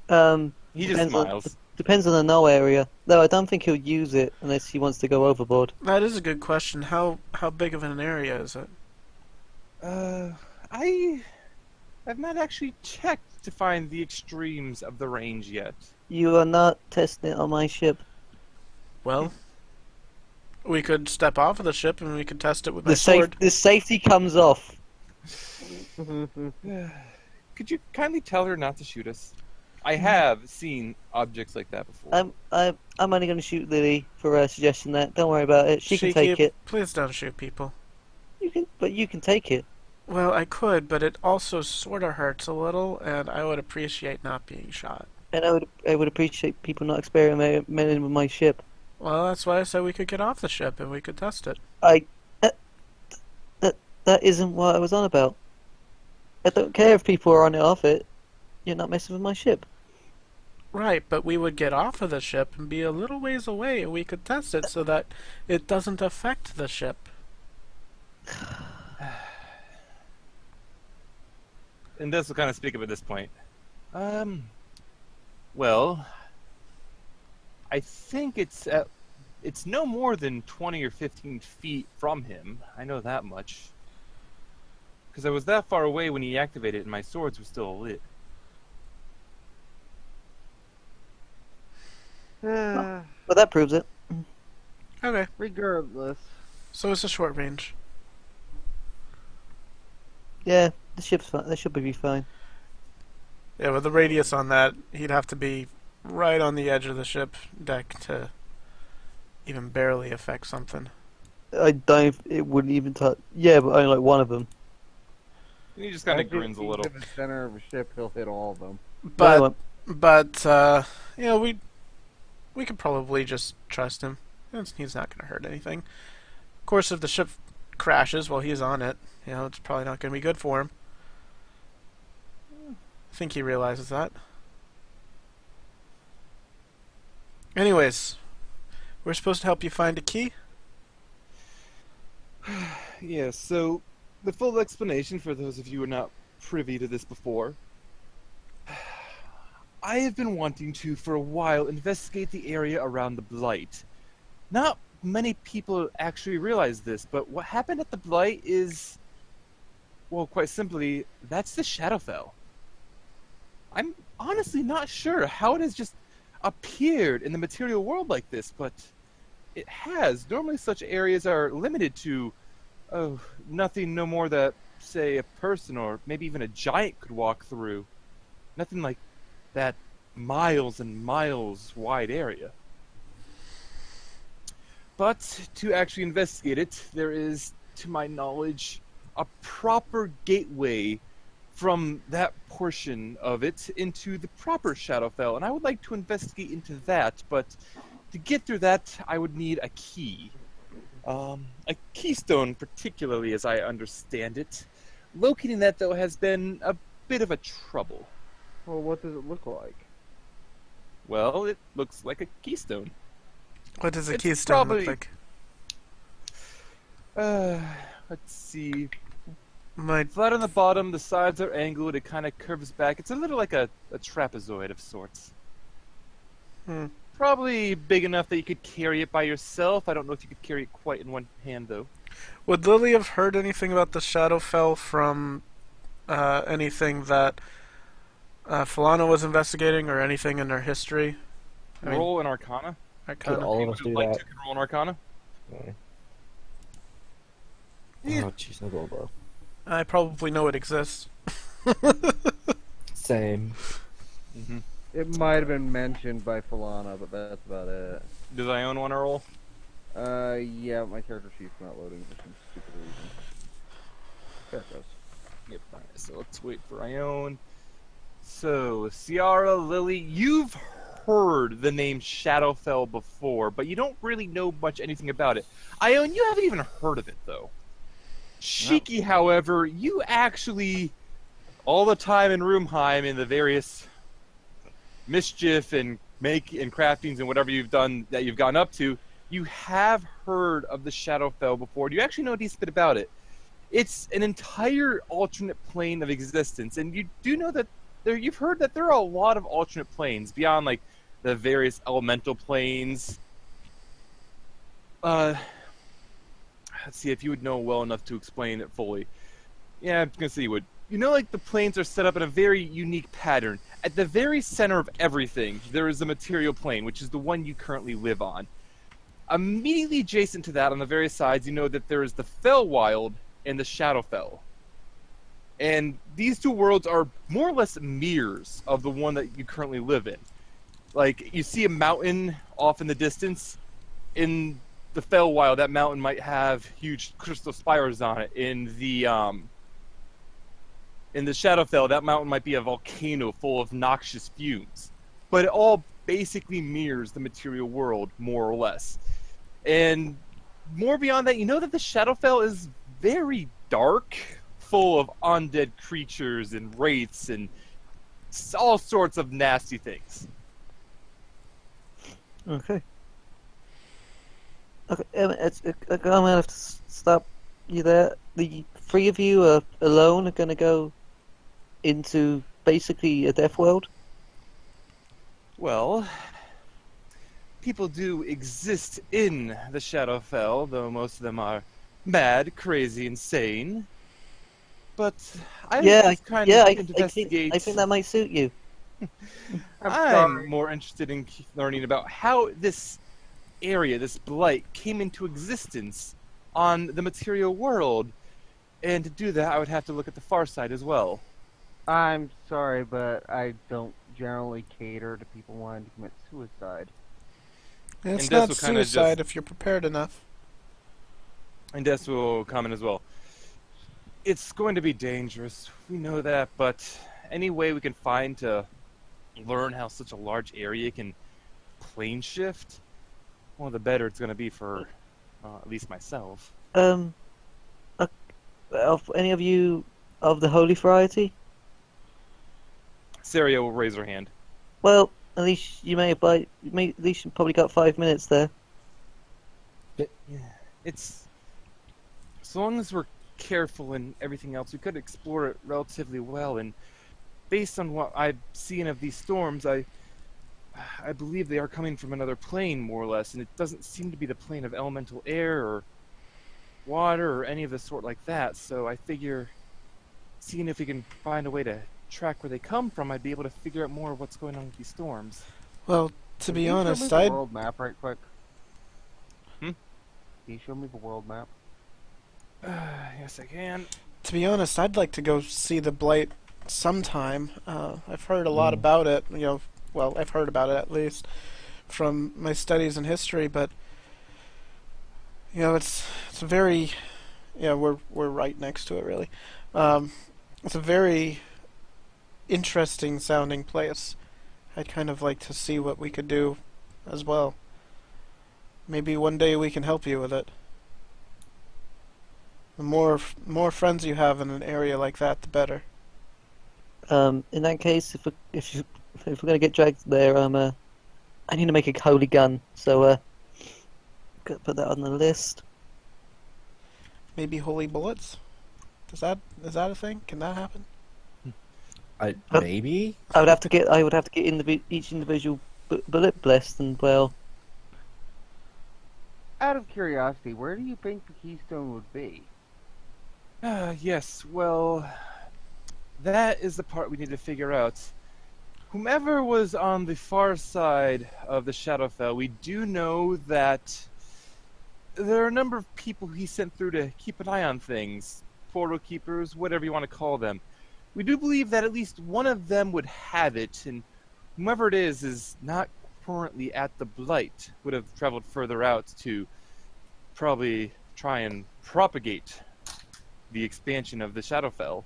He just Depends on smiles. depends on the null area. Though I don't think he'll use it unless he wants to go overboard. That is a good question. How big of an area is it? Uh, I have not actually checked to find the extremes of the range yet. You are not testing it on my ship. Well, we could step off of the ship and we could test it with my sword. The safety comes off. Could you kindly tell her not to shoot us? I have seen objects like that before. I'm only going to shoot Lily for a suggestion. That don't worry about it. She can take it. Please don't shoot people. You can take it. Well, I could, but it also sort of hurts a little, and I would appreciate not being shot. And I would appreciate people not experimenting with my ship. Well, that's why I said we could get off the ship and we could test it. That, that isn't what I was on about. I don't care if people are on it off it. You're not messing with my ship. Right, but we would get off of the ship and be a little ways away and we could test it so that it doesn't affect the ship. And this will kind of speak up at this point. Well, I think it's no more than 20 or 15 feet from him. I know that much. Because I was that far away when he activated it and my swords were still lit. Well, that proves it. Okay, Regardless. so it's a short range. Yeah, the ship's fine. That should be fine. Yeah, with the radius on that, he'd have to be right on the edge of the ship deck to even barely affect something. I don't. It wouldn't even touch. Yeah, but only like one of them. And he just kind of grins a little. In the center of a ship, he'll hit all of them. But you know, we could probably just trust him. He's not going to hurt anything. Of course, if the ship crashes while he's on it, you know, it's probably not going to be good for him. I think he realizes that. Anyways, we're supposed to help you find a key? Yeah, so the full explanation for those of you who are not privy to this before. I have been wanting to, for a while, investigate the area around the Blight. Not many people actually realize this, but what happened at the Blight is, well, quite simply, that's the Shadowfell. I'm honestly not sure how it has just appeared in the material world like this, but it has. Normally such areas are limited to, nothing no more that, say, a person or maybe even a giant could walk through. Nothing like that miles and miles wide area. But to actually investigate it, there is, to my knowledge, a proper gateway from that portion of it into the proper Shadowfell, and I would like to investigate into that, but to get through that, I would need a key. A keystone, particularly, as I understand it. Locating that, though, has been a bit of a trouble. Well, what does it look like? Well, it looks like a keystone. What does a It's keystone probably- look like? Let's see. My Flat on the bottom, the sides are angled, it kind of curves back. It's a little like a trapezoid of sorts. Probably big enough that you could carry it by yourself. I don't know if you could carry it quite in one hand, though. Would Lily have heard anything about the Shadowfell from anything that Falana was investigating, or anything in her history? I mean, Roll an Arcana. Could all of us do that? Could roll an Arcana. Okay. Yeah. Oh, jeez, no go, bro. I probably know it exists. Same. Mm-hmm. It might have been mentioned by Falana, but that's about it. Does Ione want to roll? Yeah, my character sheet's not loading for some stupid reason. There it goes. Yep. All right, so let's wait for Ione. So, Sayara, Lily, you've heard the name Shadowfell before, but you don't really know anything about it. Ione, you haven't even heard of it, though. Shiki, however, you actually, all the time in Roomheim, in the various mischief and craftings and whatever you've done that you've gotten up to, you have heard of the Shadowfell before. Do you actually know a decent bit about it? It's an entire alternate plane of existence, and you do know that you've heard that there are a lot of alternate planes beyond like the various elemental planes. Let's see if you would know well enough to explain it fully. Yeah, I'm gonna say you would. You know, like the planes are set up in a very unique pattern. At the very center of everything, there is a material plane, which is the one you currently live on. Immediately adjacent to that, on the various sides, you know that there is the Fellwild and the Shadowfell. And these two worlds are more or less mirrors of the one that you currently live in. Like, you see a mountain off in the distance. In the Fellwild, that mountain might have huge crystal spires on it. In the Shadowfell, that mountain might be a volcano full of noxious fumes. But it all basically mirrors the material world, more or less. And more beyond that, you know that the Shadowfell is very dark, full of undead creatures and wraiths and all sorts of nasty things. Okay. Okay, I'm gonna have to stop you there. The three of you are alone are gonna go into basically a death world. Well, people do exist in the Shadowfell, though most of them are mad, crazy, insane. But I just kind of investigate. I think that might suit you. I'm more interested in learning about how this area, this blight, came into existence on the material world. And to do that, I would have to look at the far side as well. I'm sorry, but I don't generally cater to people wanting to commit suicide. It's And not Des will kinda suicide if you're prepared enough. And Des will comment as well. It's going to be dangerous, we know that, but any way we can find to learn how such a large area can plane shift, well, the better it's going to be for at least myself. Of any of you of the Holy Variety? Saria will raise her hand. Well, at least you at least you probably got 5 minutes there. Yeah, it's as long as we're careful and everything else, we could explore it relatively well. And based on what I've seen of these storms, I believe they are coming from another plane, more or less, and it doesn't seem to be the plane of elemental air or water or any of the sort like that. So I figure, seeing if we can find a way to track where they come from, I'd be able to figure out more of what's going on with these storms. Well, to be honest, Can you show me I'd... the world map right quick? Hmm? Can you show me the world map? Yes, I can. To be honest, I'd like to go see the Blight sometime. I've heard a lot about it, well, I've heard about it at least from my studies in history, but it's a very, we're right next to it really. It's a very interesting sounding place. I'd kind of like to see what we could do as well. Maybe one day we can help you with it. The more friends you have in an area like that, the better. In that case, if we're gonna get dragged there, I need to make a holy gun. So gotta put that on the list. Maybe holy bullets? Is that a thing? Can that happen? Maybe. I would have to get each individual bullet blessed, and well, Out of curiosity, where do you think the keystone would be? Yes, well, that is the part we need to figure out. Whomever was on the far side of the Shadowfell, we do know that there are a number of people he sent through to keep an eye on things. Portal keepers, whatever you want to call them. We do believe that at least one of them would have it, and whomever it is not currently at the Blight, would have traveled further out to probably try and propagate the expansion of the Shadowfell.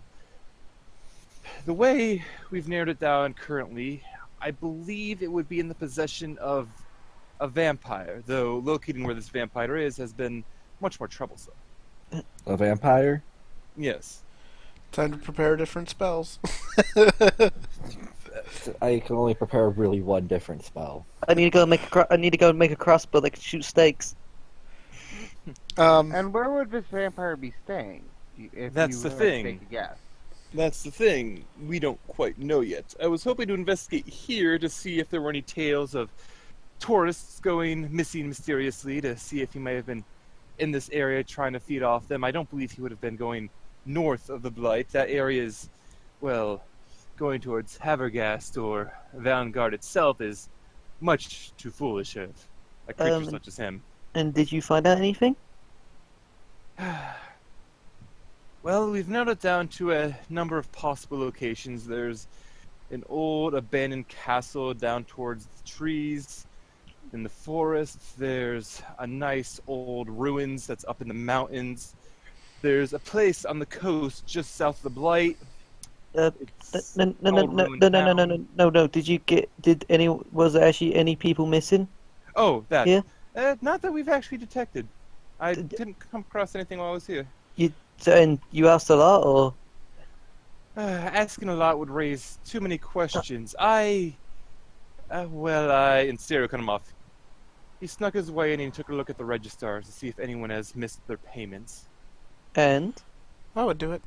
The way we've narrowed it down currently, I believe it would be in the possession of a vampire, though locating where this vampire is has been much more troublesome. A vampire? Yes. Time to prepare different spells. I can only prepare really one different spell. I need to go and make a crossbow that can shoot stakes. And where would this vampire be staying? If That's you the had to thing. Take a guess. That's the thing. We don't quite know yet. I was hoping to investigate here to see if there were any tales of tourists going missing mysteriously, to see if he may have been in this area trying to feed off them. I don't believe he would have been going north of the Blight. That area is, well, going towards Havergast or Vanguard itself is much too foolish of a creature such as him. And did you find out anything? Well, we've narrowed it down to a number of possible locations. There's an old abandoned castle down towards the trees. In the forest, there's a nice old ruins that's up in the mountains. There's a place on the coast just south of the Blight. It's No. an old ruined town. No. Was there actually any people missing? Oh, that. Yeah. Not that we've actually detected. I didn't come across anything while I was here. And you asked a lot, or? Asking a lot would raise too many questions. And Stereo cut him off. He snuck his way in and he took a look at the registers to see if anyone has missed their payments. And? I would do it.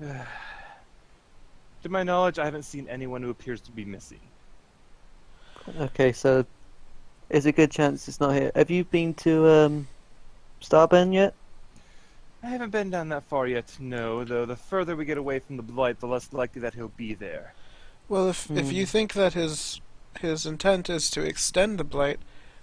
To my knowledge, I haven't seen anyone who appears to be missing. Okay, so there's a good chance it's not here. Have you been to Starburn yet? I haven't been down that far yet, no, though the further we get away from the Blight, the less likely that he'll be there. Well, if you think that his intent is to extend the Blight,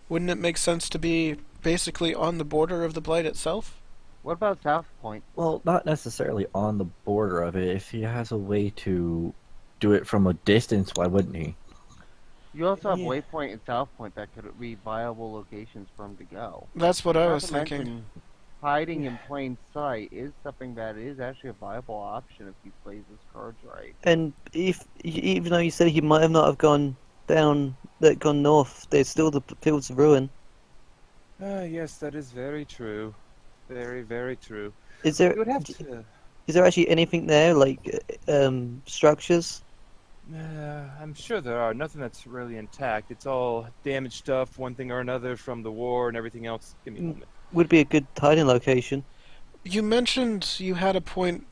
wouldn't it make sense to be basically on the border of the Blight itself? What about South Point? Well, not necessarily on the border of it. If he has a way to do it from a distance, why wouldn't he? You also have Yeah. Waypoint and South Point that could be viable locations for him to go. That's what I Not was to thinking. mention, hiding in plain sight is something that is actually a viable option if he plays his cards right. And even though you said he might have not have gone north, there's still the fields of ruin. Yes, that is very true. Very, very true. Is there You would have to... is there actually anything there, like structures? I'm sure there are. Nothing that's really intact. It's all damaged stuff, one thing or another from the war and everything else. Give me a moment. Would be a good hiding location. You mentioned you had a point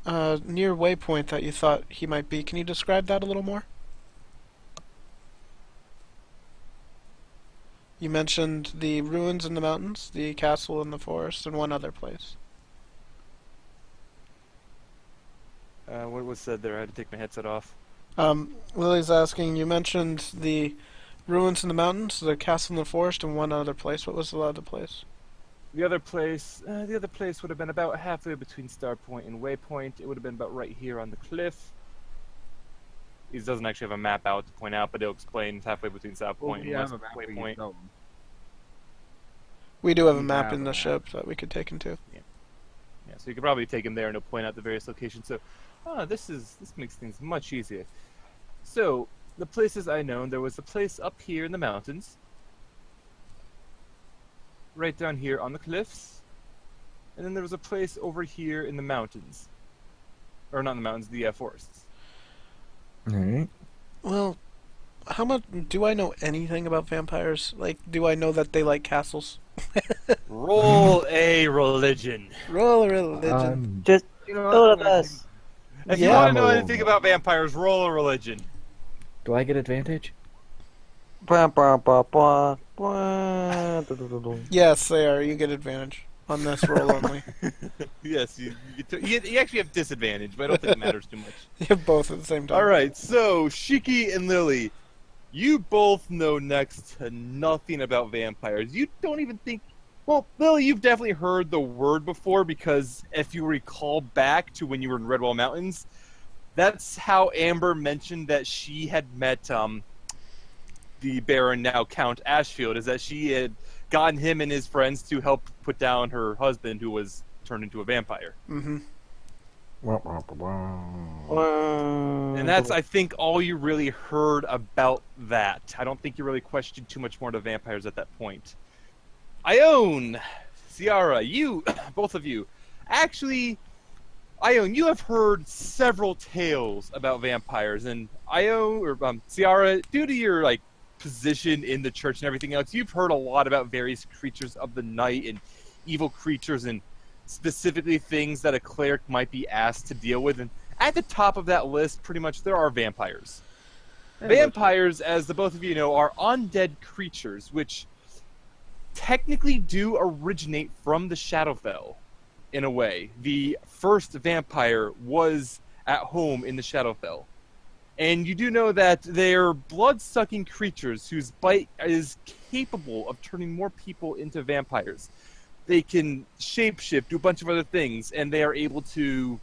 near Waypoint that you thought he might be. Can you describe that a little more? You mentioned the ruins in the mountains, the castle in the forest, and one other place. What was said there? I had to take my headset off. Lily's asking, you mentioned the ruins in the mountains, the castle in the forest, and one other place. What was the other place? The other place would have been about halfway between Starpoint and Waypoint. It would have been about right here on the cliff. He doesn't actually have a map out to point out, but it'll explain it's halfway between South Point and West Waypoint. We do have a We map have in a the map. ship that we could take him to. Yeah, so you could probably take him there and it'll point out the various locations. So, this makes things much easier. So, the places I know, there was a place up here in the mountains, right down here on the cliffs, and then there was a place over here in the mountains, or not in the mountains, the forests. Alright. Well, how much do I know anything about vampires? Like, do I know that they like castles? Roll a religion. Roll a religion. Just You know, all of us. If you Yeah. want to know anything about vampires, roll a religion. Do I get advantage? Blah, blah, blah, blah, blah, da, da, da, da. Yes, they are. You get advantage on this roll only. Yes, you actually have disadvantage, but I don't think it matters too much. You have both at the same time. All right, so Shiki and Lily, you both know next to nothing about vampires. You don't even think... Well, Lily, you've definitely heard the word before because if you recall back to when you were in Redwall Mountains, that's how Amber mentioned that she had met the Baron, now Count Ashfield, is that she had gotten him and his friends to help put down her husband who was turned into a vampire. Mm-hmm. And that's, I think, all you really heard about that. I don't think you really questioned too much more to vampires at that point. Ione, Sayara, you, both of you, actually, Ione, you have heard several tales about vampires, and Sayara, due to your position in the church and everything else, you've heard a lot about various creatures of the night and evil creatures and specifically things that a cleric might be asked to deal with. And at the top of that list, pretty much, there are vampires. Hey, Vampires, as the both of you know, are undead creatures, which technically do originate from the Shadowfell, in a way. The first vampire was at home in the Shadowfell. And you do know that they're blood-sucking creatures whose bite is capable of turning more people into vampires. They can shapeshift, do a bunch of other things, and they are able to...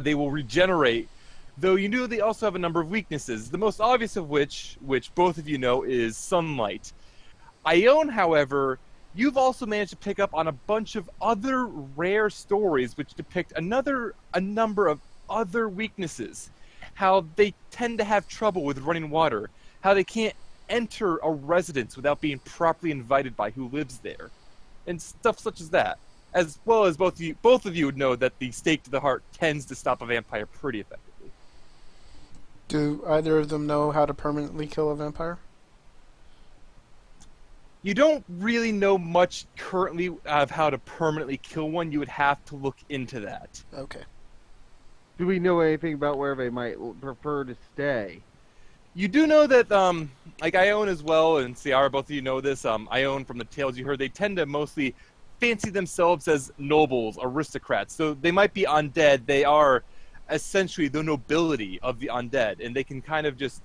they will regenerate, though you know they also have a number of weaknesses, the most obvious of which both of you know, is sunlight. Ione, however, you've also managed to pick up on a bunch of other rare stories which depict a number of other weaknesses. How they tend to have trouble with running water, how they can't enter a residence without being properly invited by who lives there, and stuff such as that. As well as both of you would know that the stake to the heart tends to stop a vampire pretty effectively. Do either of them know how to permanently kill a vampire? You don't really know much currently of how to permanently kill one. You would have to look into that. Okay. Do we know anything about where they might prefer to stay? You do know that, like Ione as well, and Sayara, both of you know this, Ione, from the tales you heard, they tend to mostly fancy themselves as nobles, aristocrats. So they might be undead. They are essentially the nobility of the undead, and they can kind of just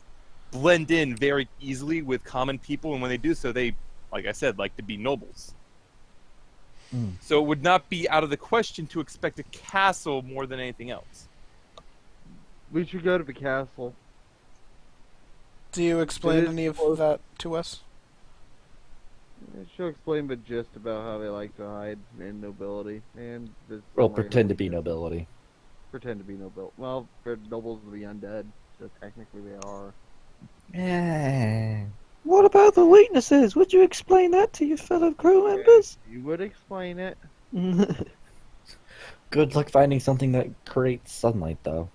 blend in very easily with common people, and when they do so, they, like I said, like to be nobles. So it would not be out of the question to expect a castle more than anything else. We should go to the castle. Do you explain any of that to us? She'll explain the gist about how they like to hide in nobility and Well, pretend to be nobility. Pretend to be noble. Well, they're nobles of the undead, so technically they are. Yeah. What about the weaknesses? Would you explain that to your fellow crew members? You would explain it. Good luck finding something that creates sunlight, though.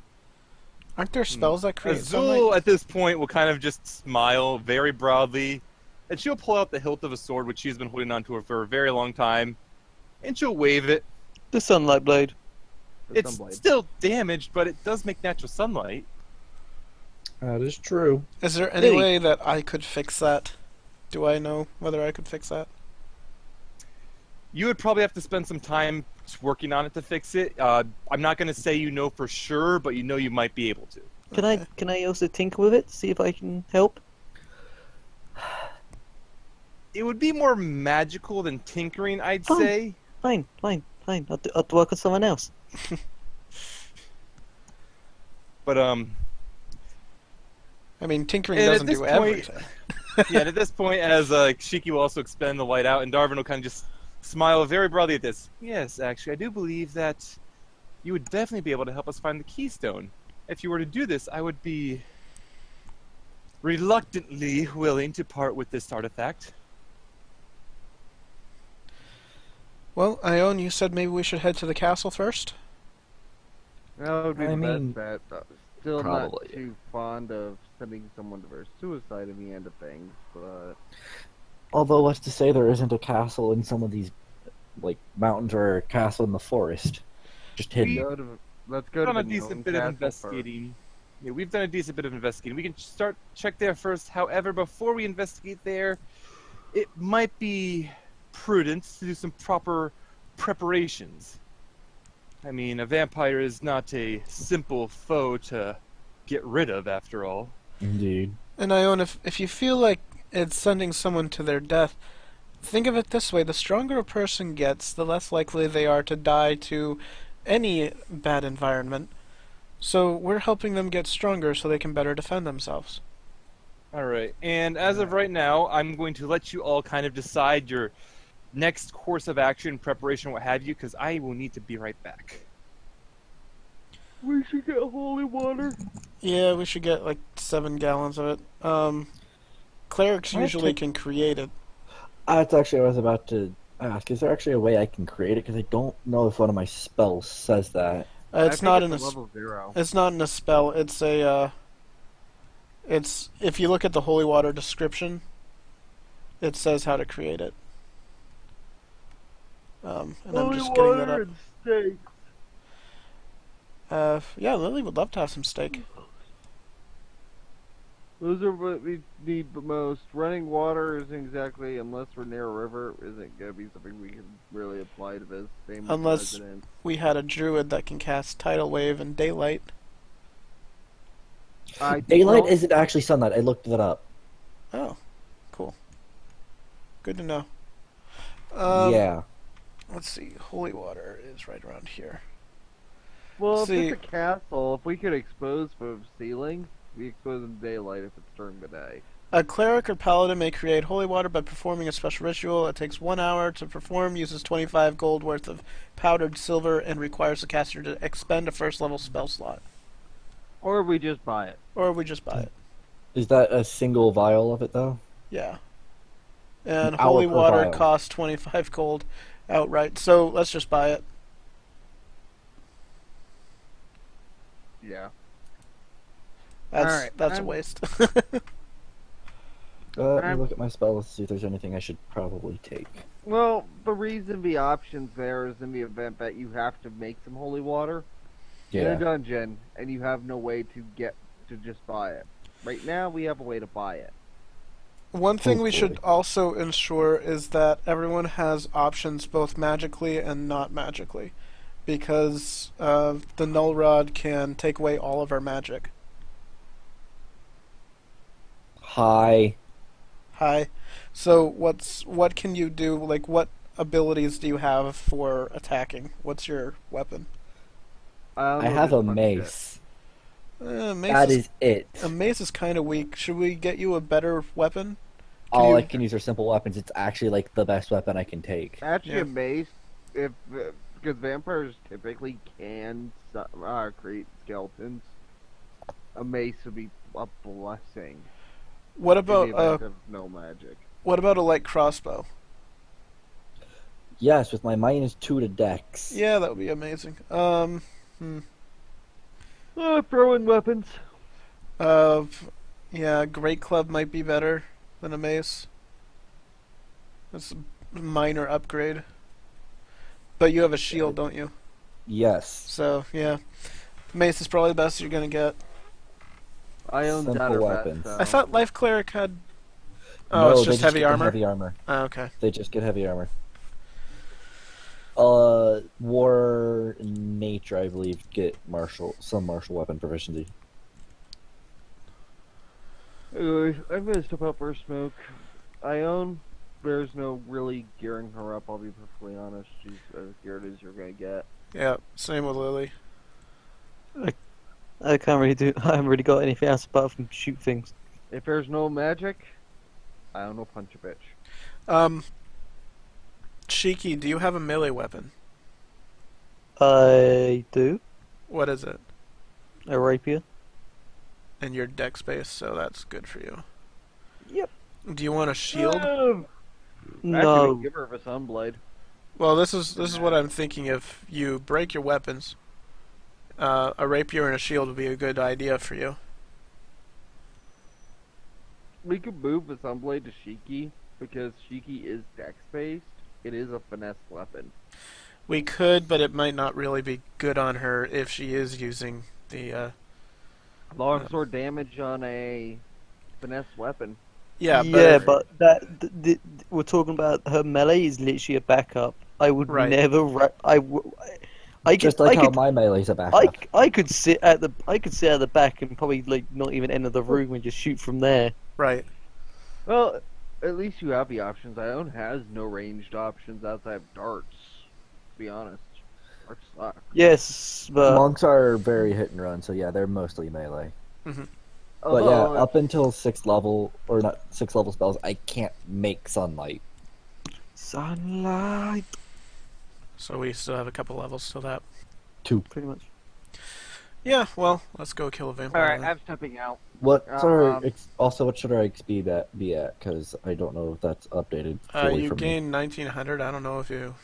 Aren't there spells that create Azul, sunlight? at this point, will kind of just smile very broadly, and she'll pull out the hilt of a sword which she's been holding onto her for a very long time, and she'll wave it. The sunlight blade. The It's sunblade. still damaged, but it does make natural sunlight. That is true. Is there any Hey. way that I could fix that? Do I know whether I could fix that? You would probably have to spend some time working on it to fix it. I'm not going to say you know for sure, but you know you might be able to. Can I also tinker with it? See if I can help? It would be more magical than tinkering, I'd Fine. say. Fine. I'll work on someone else. But, I mean, tinkering And at doesn't this do point- everything. yeah, and at this point, as Shiki will also expend the light out, and Darwin will kind of just smile very broadly at this. Yes, actually, I do believe that you would definitely be able to help us find the keystone. If you were to do this, I would be reluctantly willing to part with this artifact. Well, Ione, you said maybe we should head to the castle first? That would be I the mean, best bet. Still probably. not too fond of sending someone to their suicide in the end of things, but Although, what's to say there isn't a castle in some of these, like, mountains or a castle in the forest? Just hidden. let's go We've to done a the decent known bit of castle investigating. Yeah, we've done a decent bit of investigating. We can check there first. However, before we investigate there, it might be prudent to do some proper preparations. I mean, a vampire is not a simple foe to get rid of, after all. Indeed. And Ione, if you feel like it's sending someone to their death, think of it this way: the stronger a person gets, the less likely they are to die to any bad environment. So we're helping them get stronger so they can better defend themselves. Alright, and as of right now, I'm going to let you all kind of decide your next course of action, preparation, what have you, because I will need to be right back. We should get holy water. Yeah, we should get like 7 gallons of it. Clerics Why usually take- can create it. That's actually what I was about to ask. Is there actually a way I can create it? Because I don't know if one of my spells says that. It's not in a level 0. It's not in a spell. It's a. It's if you look at the holy water description, it says how to create it. And I'm just getting that up. and steak. Yeah, Lily would love to have some steak. Those are what we need the most. Running water isn't exactly, unless we're near a river, isn't gonna be something we can really apply to this. Same with Unless residents. we had a druid that can cast Tidal Wave and Daylight. Daylight don't- isn't actually sunlight. I looked that up. Oh, cool. Good to know. Yeah. Let's see. Holy water is right around here. Well, see- if it's a castle, if we could expose from ceilings, we expose in daylight if it's during the day. A cleric or paladin may create holy water by performing a special ritual. It takes 1 hour to perform, uses 25 gold worth of powdered silver, and requires the caster to expend a first level spell slot. Or we just buy it. Or we just buy it. Is that a single vial of it though? Yeah. And An hour holy per water vial. costs 25 gold outright. So let's just buy it. Yeah. That's Alright, a waste. Let me I'm- look at my spells to see if there's anything I should probably take. Well, the reason the options there is in the event that you have to make some holy water in a Yeah. dungeon, and you have no way to get to just buy it. Right now, we have a way to buy it. One thing we should Hopefully. also ensure is that everyone has options both magically and not magically. Because the Null Rod can take away all of our magic. Hi. Hi. So what can you do? Like, what abilities do you have for attacking? What's your weapon? I have a mace. Mace That is, is it. a mace is kind of weak. Should we get you a better weapon? All you- I can use are simple weapons. It's actually like the best weapon I can take. Actually, Yeah. a mace, if because vampires typically can create skeletons, a mace would be a blessing. What In the about event of no magic. what about a light crossbow? Yes, with my -2 to Dex. Yeah, that would be amazing. Throwing weapons. Yeah, Great Club might be better than a mace. That's a minor upgrade. But you have a shield, don't you? Yes. So, yeah. Mace is probably the best you're gonna get. I own Simple Data weapons. I thought Life Cleric had... Oh, No, it's they just heavy get the armor? Heavy armor. Oh, okay. They just get heavy armor. War and Nature, I believe, get some martial weapon proficiency. Anyways, I'm gonna step out for a smoke. Ione, there's no really gearing her up, I'll be perfectly honest. She's as geared as you're gonna get. Yeah, same with Lily. I can't really do. I haven't really got anything else apart from shoot things. If there's no magic, Ione will punch a bitch. Shiki, do you have a melee weapon? I do. What is it? A rapier. And your dex base, so that's good for you. Yep. Do you want a shield? Actually, No. we give her a sunblade. Well, this is what I'm thinking. If you break your weapons, a rapier and a shield would be a good idea for you. We could move the sunblade to Shiki, because Shiki is dex-based. It is a finesse weapon. We could, but it might not really be good on her if she is using the. Longsword damage on a finesse weapon. Yeah, yeah, but but we're talking about her melee is literally a backup. I would Right. never. I Just could, like I how could, my melee's a backup. I could sit at the back and probably like not even enter the room and just shoot from there. right. Well, at least you have the options. Ione has no ranged options outside of darts, to be honest. Darts suck. Yes, but Monks are very hit and run, so yeah, they're mostly melee. But yeah, Although, up until 6th level, or not 6th level spells, I can't make sunlight. sunlight, So we still have a couple levels till that. pretty much. Yeah, well, let's go kill a vampire. Alright, then. I'm stepping out. What Um, also what should our XP be at? Because I don't know if that's updated fully You for me. gained 1900. I don't know if you.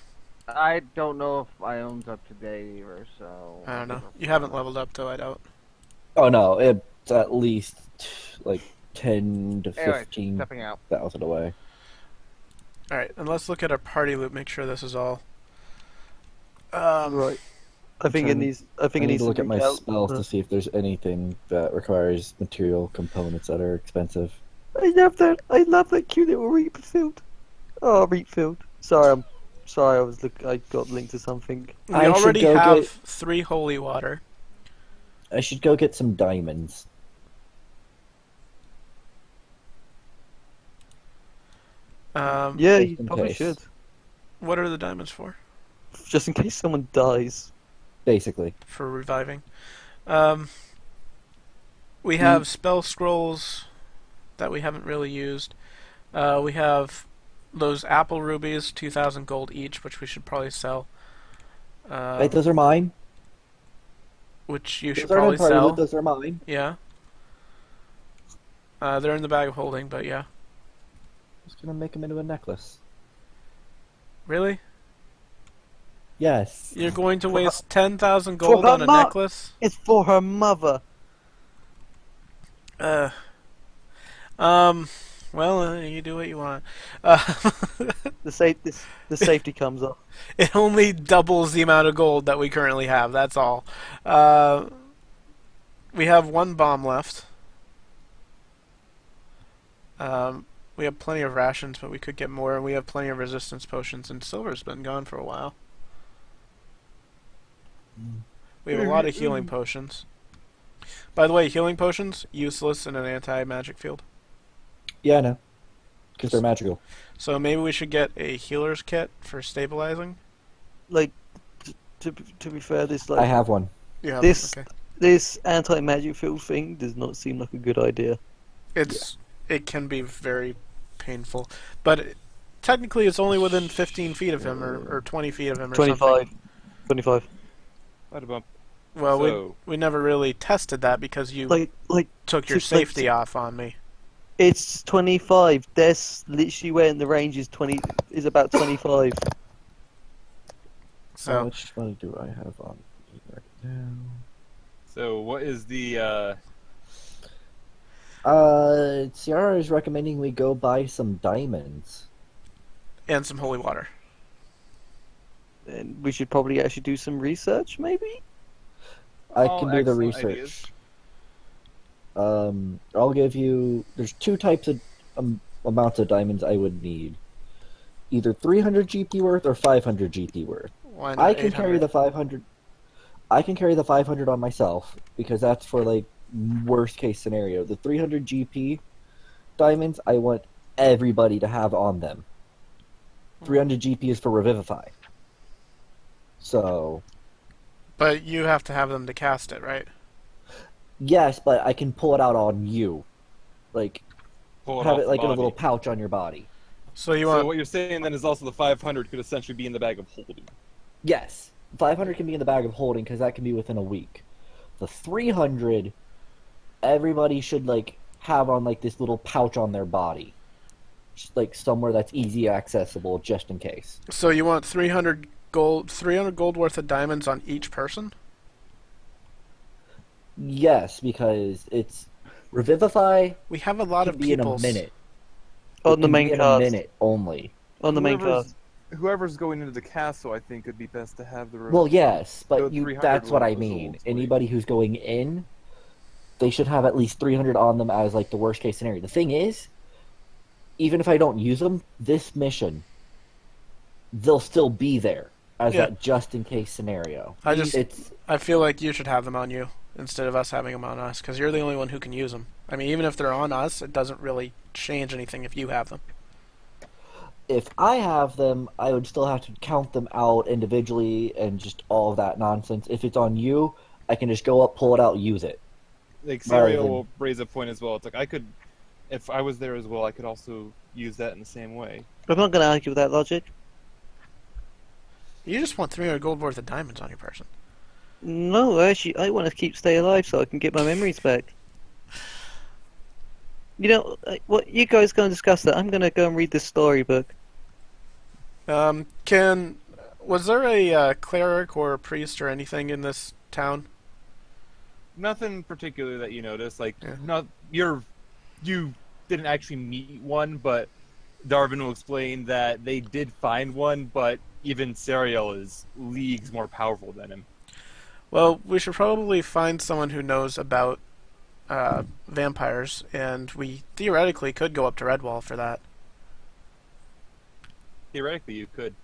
I don't know if Ione's up to date or so. I don't know. You haven't leveled up though. I doubt. Oh no, it's at least like 10 to Anyway, 15,000 stepping out. away. All right, and let's look at our party loop. Make sure this is all. Right. I think it trying to- needs. I think I it need needs to look at my reach out. spells to see if there's anything that requires material components that are expensive. I love that. I love that cute little Reaper field. Oh, Reaper field. Sorry, I'm sorry. I got linked to something. We I should already go have get- 3 holy water. I should go get some diamonds. Um, Yeah, Just you in probably case. should. What are the diamonds for? Just in case someone dies. Basically. For reviving. We have spell scrolls that we haven't really used. We have those apple rubies, 2,000 gold each, which we should probably sell. Wait, those are mine. Which you should Those aren't probably in party sell. loot, those are mine. Yeah. They're in the bag of holding, but yeah. I'm just gonna make them into a necklace. Really? Yes. You're going to waste 10,000 gold her on a ma- necklace? It's for her mother. Well, you do what you want. The safety comes off. It only doubles the amount of gold that we currently have, that's all. We have 1 bomb left. We have plenty of rations, but we could get more, and we have plenty of resistance potions, and silver's been gone for a while. We have a lot of healing potions. By the way, healing potions, useless in an anti-magic field. Yeah, I know. Because they're magical. So maybe we should get a healer's kit for stabilizing. Like, to be fair, this I have one. Yeah, This- okay. this anti-magic field thing does not seem like a good idea. It can be very painful, but technically it's only within 15 feet of him or 20 feet of him or 25. something. 25. Bada bump. Well, So- we never really tested that because you Like took your just like- safety off on me. it's 25. That's literally where in the range is about 25. How So much money do I have on me right now? So what is the Sayara is recommending we go buy some diamonds. and some holy water. And we should probably actually do some research, maybe? I all can do the excellent research. ideas. I'll give you. There's 2 types of amounts of diamonds I would need. Either 300 GP worth or 500 GP worth. Why not I can carry 800? the 500. I can carry the 500 on myself because that's for like worst case scenario. The 300 GP diamonds I want everybody to have on them. 300 GP is for revivify. So But you have to have them to cast it, right? yes, but I can pull it out on you, like pull have off it the like in a body? little pouch on your body. So you So want what you're saying then is also the 500 could essentially be in the bag of holding. Yes, 500 can be in the bag of holding because that can be within a week. The 300, everybody should like have on like this little pouch on their body, just like somewhere that's easy accessible, just in case. so you want 300 gold worth of diamonds on each person? Yes, because it's revivify We have a lot can of be in a people's minute. On It the can main be in card. a minute only. On the main card. Whoever's going into the castle, I think, would be best to have the. Well, yes, So but 300 that's what I was mean. old school. Anybody who's going in, they should have at least 300 on them as like the worst case scenario. The thing is, even if I don't use them, this mission, they'll still be there as Yeah. that just in case scenario. It's I feel like you should have them on you instead of us having them on us, because you're the only one who can use them. I mean, even if they're on us, it doesn't really change anything if you have them. if I have them, I would still have to count them out individually and just all of that nonsense. If it's on you, I can just go up, pull it out, use it. Like rather Serial than- will raise a point as well. It's like I could, if I was there as well, I could also use that in the same way. I'm not going to argue with that logic. You just want 300 gold worth of diamonds on your person. No, actually, I want to stay alive so I can get my memories back. You know, what you guys going to discuss that? I'm going to go and read this storybook. Was there a cleric or a priest or anything in this town? Nothing particular that you notice. Like, Yeah. you didn't actually meet one, but Darwin will explain that they did find one, but even Serial is leagues more powerful than him. Well, we should probably find someone who knows about vampires, and we theoretically could go up to Redwall for that. Theoretically, you could.